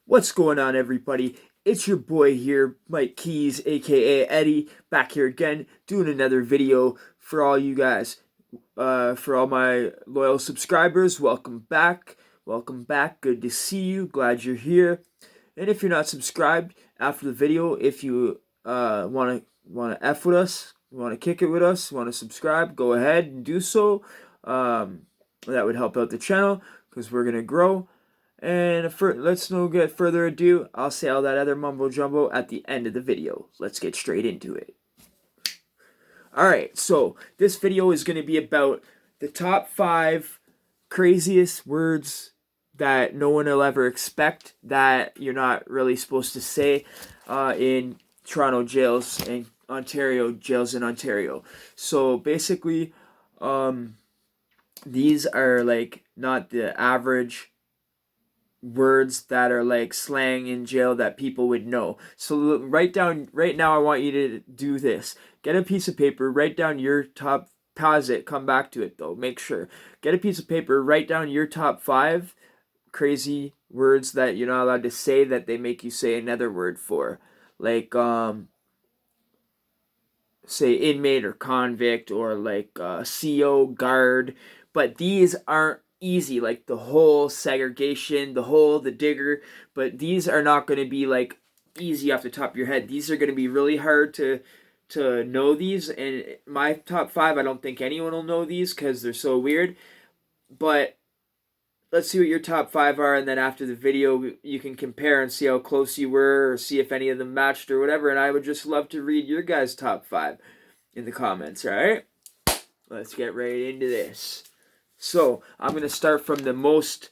What's going on, everybody? It's your boy here, Mike Keys, aka Eddie, back here again, doing another video for all you guys. For all my loyal subscribers, welcome back. Welcome back. Good to see you. Glad you're here. And if you're not subscribed, after the video, if you wanna f with us, want to kick it with us, want to subscribe, go ahead and do so. That would help out the channel because we're gonna grow. And let's no get further ado, I'll say all that other mumbo jumbo at the end of the video. Let's get straight into it. Alright, so this video is going to be about the top 5 craziest words that no one will ever expect, that you're not really supposed to say in Toronto jails and Ontario jails in Ontario. So basically, these are like not the average words that are like slang in jail that people would know. So right now I want you to do this. Get a piece of paper, write down your top, pause it, come back to it though, make sure. Get a piece of paper, write down your top 5 crazy words that you're not allowed to say that they make you say another word for. Like say inmate or convict, or like CO, guard. But these aren't easy, like the whole segregation, the digger, but these are not going to be like easy off the top of your head. These are going to be really hard to know these, and my top 5, I don't think anyone will know these because they're so weird. But let's see what your top 5 are, and then after the video you can compare and see how close you were, or see if any of them matched or whatever. And I would just love to read your guys' top 5 in the comments. All right, let's get right into this. So I'm gonna start from the most.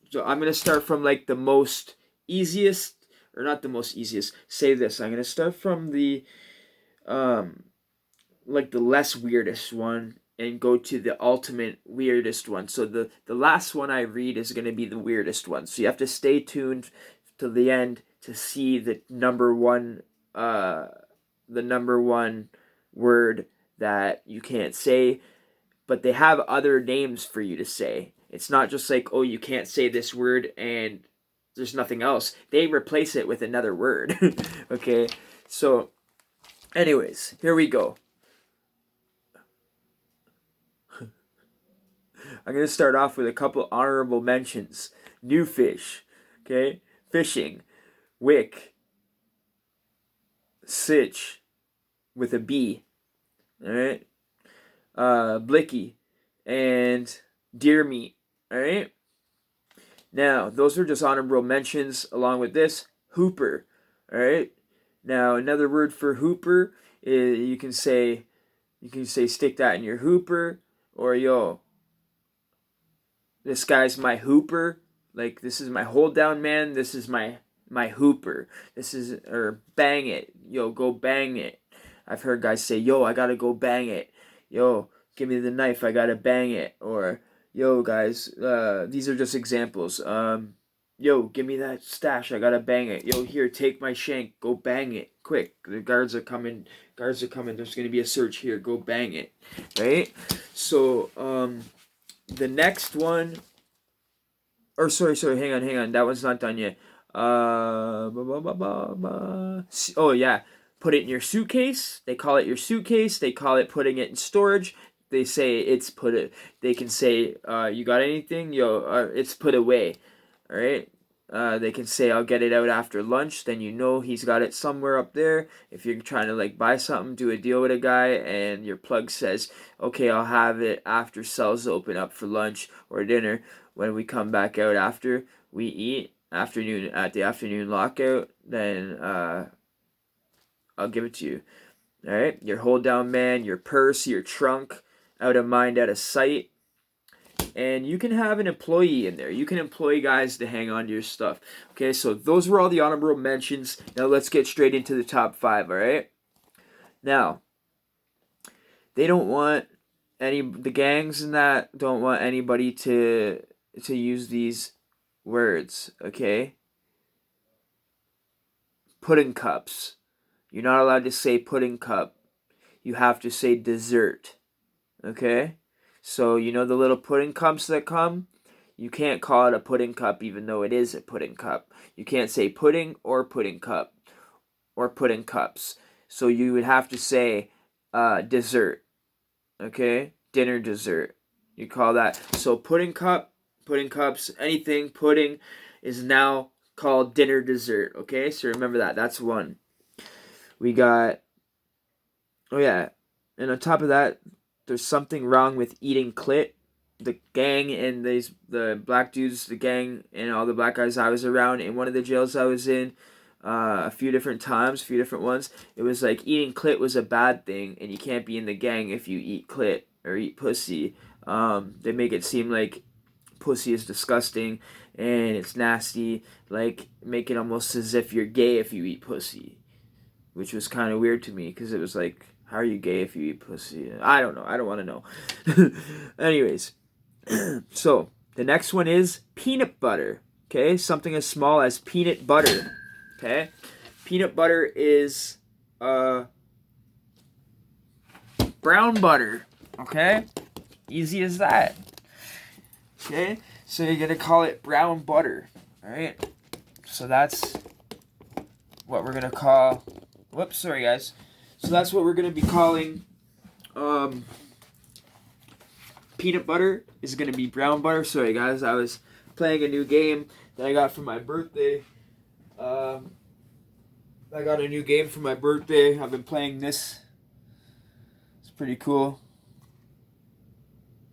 So I'm gonna start from like the most easiest, or not the most easiest. Say this. I'm gonna start from the like the less weirdest one and go to the ultimate weirdest one. So the last one I read is gonna be the weirdest one. So you have to stay tuned to the end to see the number one word that you can't say. But they have other names for you to say. It's not just like, oh, you can't say this word and there's nothing else. They replace it with another word. Okay, so anyways, here we go. I'm going to start off with a couple honorable mentions. New fish, okay? Fishing, wick, sitch with a B, all right? Blicky, and deer meat. Alright? Now, those are just honorable mentions. Along with this, hooper. Alright? Now, another word for hooper is you can say stick that in your hooper, or yo, this guy's my hooper. Like, this is my hold down man, this is my hooper. This is, or bang it. Yo, go bang it. I've heard guys say, yo, I gotta go bang it. Yo, give me the knife, I gotta bang it. Or, yo, guys, these are just examples. Yo, give me that stash, I gotta bang it. Yo, here, take my shank, go bang it. Quick, the guards are coming, there's gonna be a search here, go bang it. Right? So, the next one, or sorry, hang on, that one's not done yet. Oh, yeah. Put it in your suitcase. They call it your suitcase. They call it putting it in storage. They say it's put it. They can say, you got anything? Yo, it's put away. All right. They can say, I'll get it out after lunch. Then you know he's got it somewhere up there. If you're trying to like buy something, do a deal with a guy, and your plug says, okay, I'll have it after cells open up for lunch or dinner. When we come back out after we eat at the afternoon lockout, then I'll give it to you. Alright? Your hold down man, your purse, your trunk, out of mind, out of sight. And you can have an employee in there. You can employ guys to hang on to your stuff. Okay, so those were all the honorable mentions. Now let's get straight into the top 5, alright? Now, they don't want the gangs and that don't want anybody to use these words, okay? Pudding cups. You're not allowed to say pudding cup. You have to say dessert. Okay? So, you know the little pudding cups that come? You can't call it a pudding cup even though it is a pudding cup. You can't say pudding or pudding cup or pudding cups. So you would have to say dessert. Okay? Dinner dessert. You call that. So pudding cup, pudding cups, anything pudding is now called dinner dessert. Okay? So remember that. That's one. We got, oh yeah, and on top of that, there's something wrong with eating clit. The gang and the black dudes, the gang and all the black guys I was around in one of the jails I was in, a few different times, a few different ones, it was like eating clit was a bad thing, and you can't be in the gang if you eat clit or eat pussy. They make it seem like pussy is disgusting and it's nasty, like make it almost as if you're gay if you eat pussy, which was kind of weird to me because it was like, how are you gay if you eat pussy? I don't know. I don't want to know. Anyways, so the next one is peanut butter. Okay, something as small as peanut butter. Okay, peanut butter is brown butter. Okay, easy as that. Okay, so you're gonna call it brown butter. All right, so that's what we're gonna call. Whoops, sorry guys. So that's what we're gonna be calling peanut butter is gonna be brown butter. Sorry guys, I was playing a new game that I got for my birthday. I got a new game for my birthday. I've been playing this. It's pretty cool.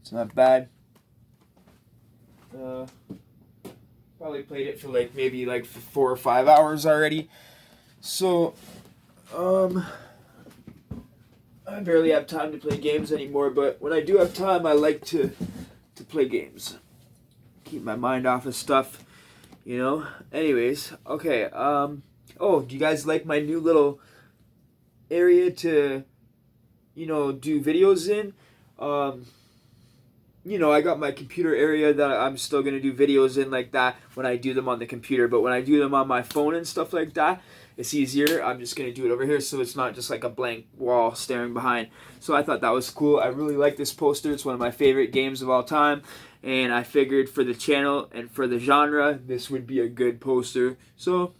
It's not bad. Probably played it for like maybe like 4 or 5 hours already. So I barely have time to play games anymore, but when I do have time, I like to play games. Keep my mind off of stuff, you know? Anyways, okay, oh, do you guys like my new little area to, you know, do videos in? You know, I got my computer area that I'm still going to do videos in like that when I do them on the computer, but when I do them on my phone and stuff like that, it's easier. I'm just going to do it over here so it's not just like a blank wall staring behind. So I thought that was cool. I really like this poster. It's one of my favorite games of all time, and I figured for the channel and for the genre, this would be a good poster. So,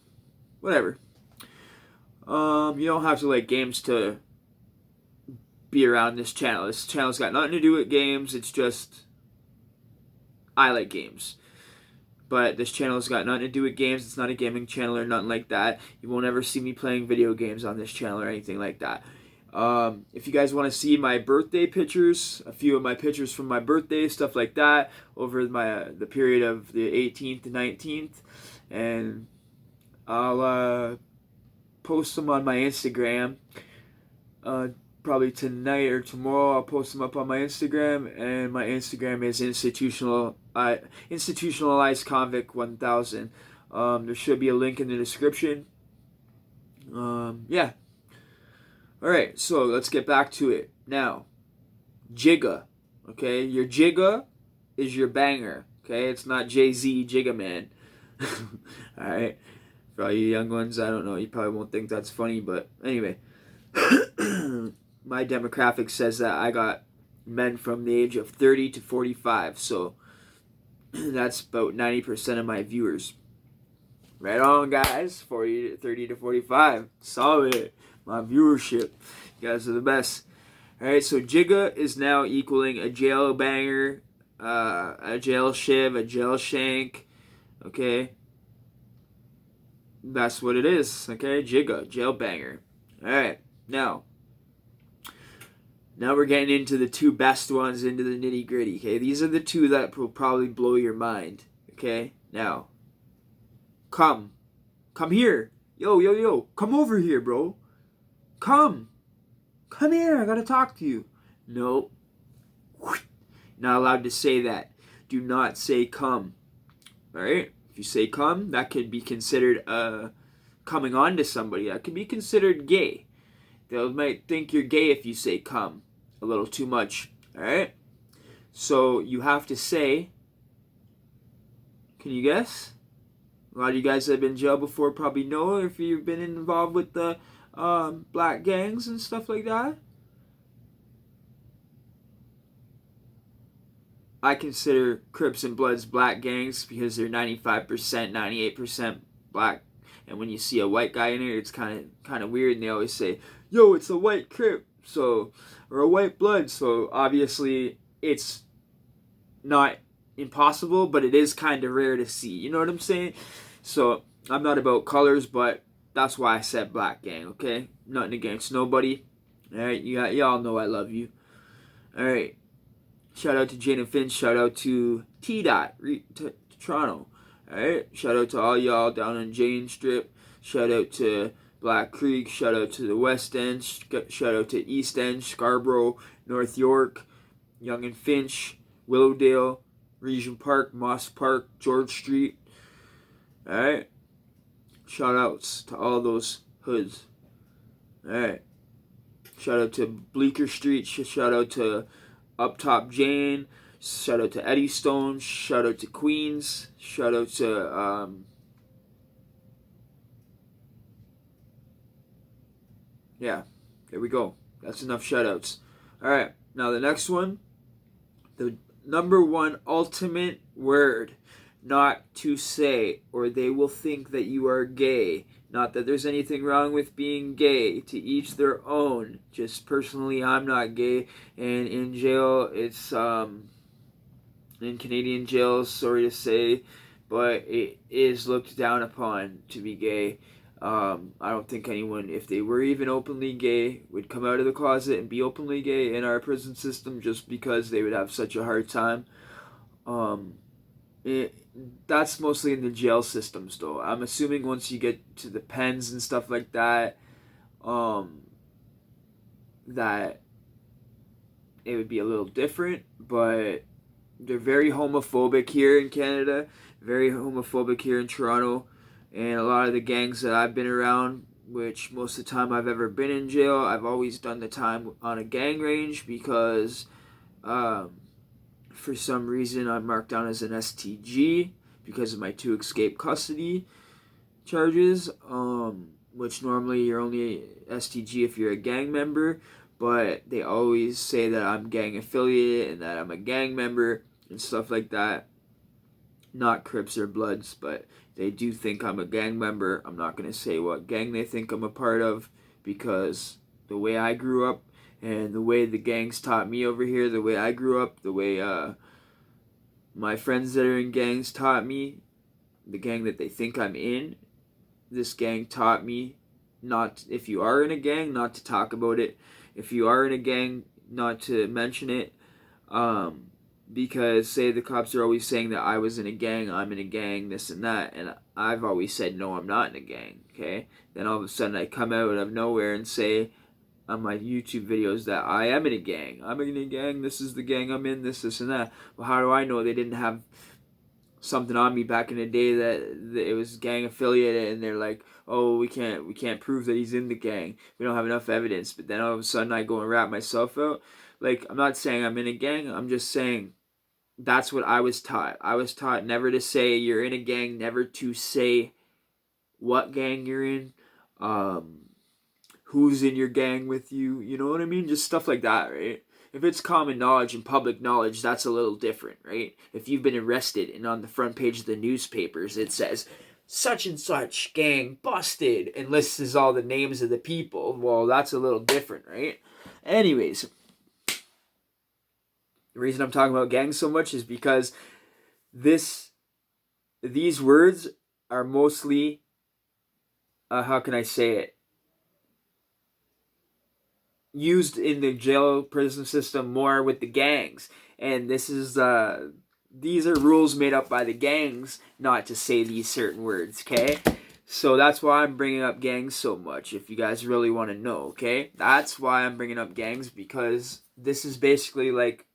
whatever. You don't have to like games to be around this channel. This channel's got nothing to do with games. It's just I like games. But this channel's got nothing to do with games. It's not a gaming channel or nothing like that. You won't ever see me playing video games on this channel or anything like that. If you guys want to see my birthday pictures, a few of my pictures from my birthday, stuff like that, over the period of the 18th to 19th, and I'll post them on my Instagram. Probably tonight or tomorrow I'll post them up on my Instagram, and my Instagram is institutionalized convict 1000. There should be a link in the description. Yeah. Alright, so let's get back to it. Now, Jigga. Okay, your Jigga is your banger. Okay, it's not Jay-Z Jigga Man. Alright, for all you young ones, I don't know, you probably won't think that's funny, but anyway. My demographic says that I got men from the age of 30 to 45, so that's about 90% of my viewers. Right on, guys. 30 to 45. Solid. My viewership. You guys are the best. Alright, so Jigga is now equaling a jail banger, a jail shiv, a jail shank. Okay? That's what it is. Okay? Jigga, jail banger. Alright, now we're getting into the two best ones, into the nitty gritty. Okay, these are the two that will probably blow your mind. Okay, now, come here, yo, come over here, bro. Come here, I gotta talk to you. Nope, not allowed to say that. Do not say come. All right, if you say come, that could be considered coming on to somebody. That could be considered gay. They might think you're gay if you say come a little too much. Alright? So you have to say, can you guess? A lot of you guys that have been in jail before probably know if you've been involved with the black gangs and stuff like that. I consider Crips and Bloods black gangs because they're 95%, 98% black. And when you see a white guy in here, it's kind of weird. And they always say, "Yo, it's a white Crip," so, or a white Blood. So obviously, it's not impossible, but it is kind of rare to see. You know what I'm saying? So I'm not about colors, but that's why I said black gang. Okay, nothing against nobody. All right, y'all know I love you. All right. Shout out to Jane and Finch. Shout out to T.Dot, Toronto. Alright. Shout out to all y'all down on Jane Strip. Shout out to Black Creek. Shout out to the West End. Shout out to East End, Scarborough, North York, Yonge and Finch, Willowdale, Regent Park, Moss Park, George Street. Alright. Shout outs to all those hoods. Alright. Shout out to Bleecker Street. Shout out to Up Top Jane. Shout out to Eddystone. Shout out to Queens. Shout out to yeah, there we go. That's enough shout outs. Alright, now the next one. The number one ultimate word not to say, or they will think that you are gay. Not that there's anything wrong with being gay. To each their own. Just personally, I'm not gay, and in jail, it's in Canadian jails, sorry to say, but it is looked down upon to be gay. I don't think anyone, if they were even openly gay, would come out of the closet and be openly gay in our prison system, just because they would have such a hard time. That's mostly in the jail systems, though. I'm assuming once you get to the pens and stuff like that, that it would be a little different, but they're very homophobic here in Canada, very homophobic here in Toronto, and a lot of the gangs that I've been around, which most of the time I've ever been in jail, I've always done the time on a gang range because for some reason I'm marked down as an STG because of my 2 escape custody charges, which normally you're only STG if you're a gang member, but they always say that I'm gang affiliated and that I'm a gang member and stuff like that. Not Crips or Bloods, but they do think I'm a gang member. I'm not going to say what gang they think I'm a part of, because the way I grew up and the way the gangs taught me over here, the way I grew up, the way my friends that are in gangs taught me, the gang that they think I'm in, this gang taught me not, if you are in a gang, not to talk about it. If you are in a gang, not to mention it. Because, say, the cops are always saying that I was in a gang, I'm in a gang, this and that. And I've always said, no, I'm not in a gang, okay? Then all of a sudden I come out of nowhere and say on my YouTube videos that I am in a gang. I'm in a gang, this is the gang I'm in, this and that. Well, how do I know they didn't have something on me back in the day that it was gang affiliated, and they're like, oh, we can't prove that he's in the gang, we don't have enough evidence. But then all of a sudden I go and rat myself out. Like, I'm not saying I'm in a gang, I'm just saying that's what I was taught. I was taught never to say you're in a gang, never to say what gang you're in, who's in your gang with you, you know what I mean? Just stuff like that, right? If it's common knowledge and public knowledge, that's a little different, right? If you've been arrested and on the front page of the newspapers it says, such and such gang busted, and lists all the names of the people, well, that's a little different, right? Anyways, the reason I'm talking about gangs so much is because these words are mostly, how can I say it, used in the jail prison system more with the gangs. And these are rules made up by the gangs not to say these certain words, okay? So that's why I'm bringing up gangs so much, if you guys really want to know, okay? That's why I'm bringing up gangs, because this is basically like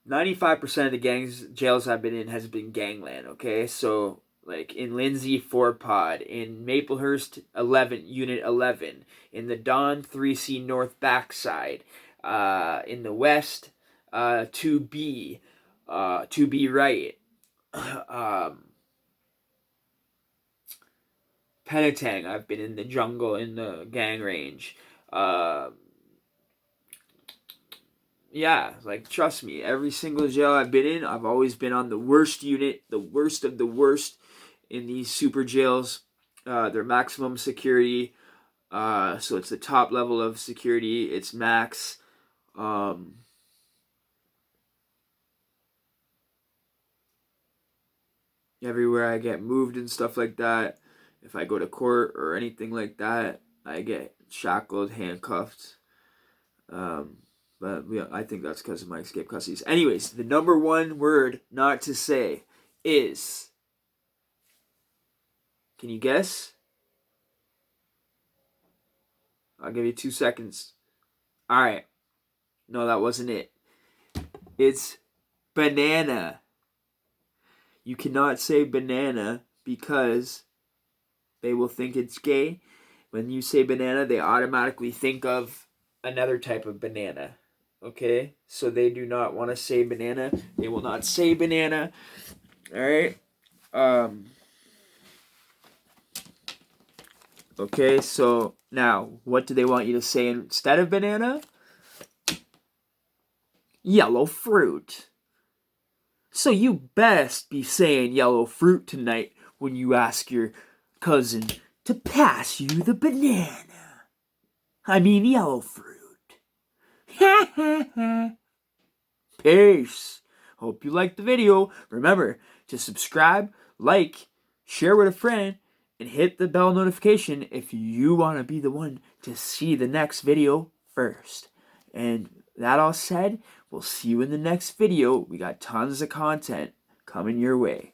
95% of the jails I've been in has been gangland, okay? So, like, in Lindsay, 4-pod. In Maplehurst, 11, Unit 11. In the Don, 3C North Backside. In the West, 2B. 2B Right. Penetang, I've been in the jungle, in the gang range. Yeah, like trust me, every single jail I've been in, I've always been on the worst unit, the worst of the worst in these super jails. They're maximum security. So it's the top level of security. It's max. Um, Everywhere I get moved and stuff like that, if I go to court or anything like that, I get shackled, handcuffed. Um, but yeah, I think that's because of my escape custodies. Anyways, the number one word not to say is. Can you guess? I'll give you 2 seconds. All right. No, that wasn't it. It's banana. You cannot say banana because they will think it's gay. When you say banana, they automatically think of another type of banana. Okay? So they do not want to say banana. They will not say banana. All right? Okay, so now, what do they want you to say instead of banana? Yellow fruit. So you best be saying yellow fruit tonight when you ask your cousin to pass you the banana. I mean yellow fruit. Peace. Hope you liked the video. Remember to subscribe, like, share with a friend, and hit the bell notification if you want to be the one to see the next video first. And that all said, we'll see you in the next video. We got tons of content coming your way.